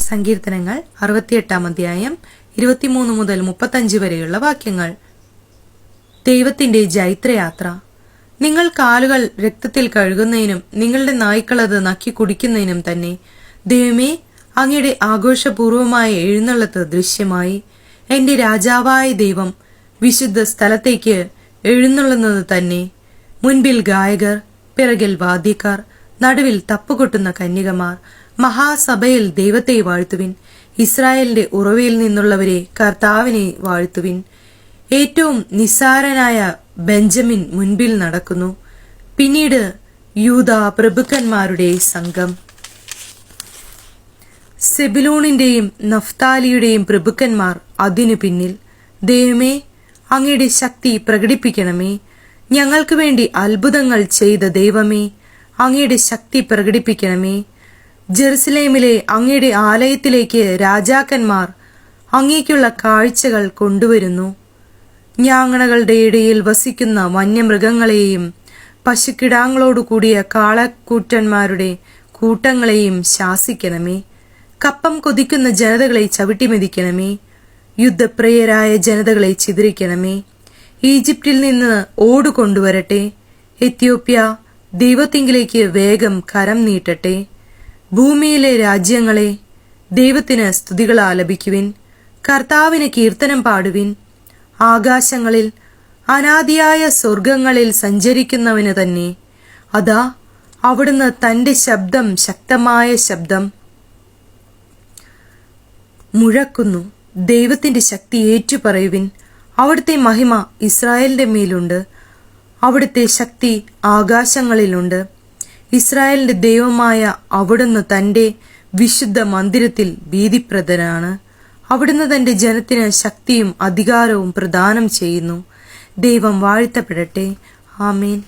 സങ്കീർത്തനങ്ങൾ 68 അധ്യായം 23 മുതൽ 35 വരെയുള്ള വാക്യങ്ങൾ. ദൈവത്തിന്റെ ജൈത്രയാത്ര. നിങ്ങൾ കാലുകൾ രക്തത്തിൽ കഴുകുന്നതിനും നിങ്ങളുടെ നായ്ക്കളത് നക്കി കുടിക്കുന്നതിനും തന്നെ ദൈവമേ, അങ്ങയുടെ ആഘോഷപൂർവമായ എഴുന്നള്ളത്ത് ദൃശ്യമായി. എന്റെ രാജാവായ ദൈവം വിശുദ്ധ സ്ഥലത്തേക്ക് എഴുന്നള്ളുന്നത് തന്നെ. മുൻപിൽ ഗായകർ, പിറകിൽ വാദ്യക്കാർ, നടുവിൽ തപ്പുകൊട്ടുന്ന കന്യകമാർ. മഹാസഭയിൽ ദൈവത്തെ വാഴ്ത്തുവിൻ. ഇസ്രായേലിന്റെ ഉറവയിൽ നിന്നുള്ളവരെ കർത്താവിനെ വാഴ്ത്തുവിൻ. ഏറ്റവും നിസ്സാരനായ ബെഞ്ചമിൻ മുൻപിൽ നടക്കുന്നു. പിന്നീട് യൂദ പ്രഭുക്കന്മാരുടെ സംഘം. സെബുലൂണിന്റെയും നഫ്താലിയുടെയും പ്രഭുക്കന്മാർ അതിനു പിന്നിൽ. ദൈവമേ, അങ്ങയുടെ ശക്തി പ്രകടിപ്പിക്കണമേ. ഞങ്ങൾക്ക് വേണ്ടി അത്ഭുതങ്ങൾ ചെയ്ത ദൈവമേ, അങ്ങയുടെ ശക്തി പ്രകടിപ്പിക്കണമേ. ജെറുസലേമിലെ അങ്ങയുടെ ആലയത്തിലേക്ക് രാജാക്കന്മാർ അങ്ങേക്കുള്ള കാഴ്ചകൾ കൊണ്ടുവരുന്നു. ഞാങ്ങണകളുടെ ഇടയിൽ വസിക്കുന്ന വന്യമൃഗങ്ങളെയും പശുക്കിടാങ്ങളോടുകൂടിയ കാളക്കൂറ്റന്മാരുടെ കൂട്ടങ്ങളെയും ശാസിക്കണമേ. കപ്പം കൊതിക്കുന്ന ജനതകളെ ചവിട്ടിമെതിക്കണമേ. യുദ്ധപ്രിയരായ ജനതകളെ ചിതറിക്കണമേ. ഈജിപ്തിൽ നിന്ന് ഓടുകൊണ്ടുവരട്ടെ. എത്യോപ്യ ദൈവത്തിങ്കിലേക്ക് വേഗം കരം നീട്ടട്ടെ. ഭൂമിയിലെ രാജ്യങ്ങളെ, ദൈവത്തിന് സ്തുതികൾ ആലപിക്കുവിൻ. കർത്താവിന് കീർത്തനം പാടുവിൻ. ആകാശങ്ങളിൽ, അനാദിയായ സ്വർഗങ്ങളിൽ സഞ്ചരിക്കുന്നവന് തന്നെ. അതാ, അവിടുന്ന് തന്റെ ശബ്ദം, ശക്തമായ ശബ്ദം മുഴക്കുന്നു. ദൈവത്തിന്റെ ശക്തി ഏറ്റുപറയുവിൻ. അവിടുത്തെ മഹിമ ഇസ്രായേലിന്റെ മേലുണ്ട്. അവിടുത്തെ ശക്തി ആകാശങ്ങളിലുണ്ട്. ഇസ്രായേലിന്റെ ദൈവമായ അവിടുന്ന് തന്റെ വിശുദ്ധ മന്ദിരത്തിൽ ഭീതിപ്രദനാണ്. അവിടുന്ന് തന്റെ ജനത്തിന് ശക്തിയും അധികാരവും പ്രദാനം ചെയ്യുന്നു. ദൈവം വാഴ്ത്തപ്പെടട്ടെ. ആമേൻ.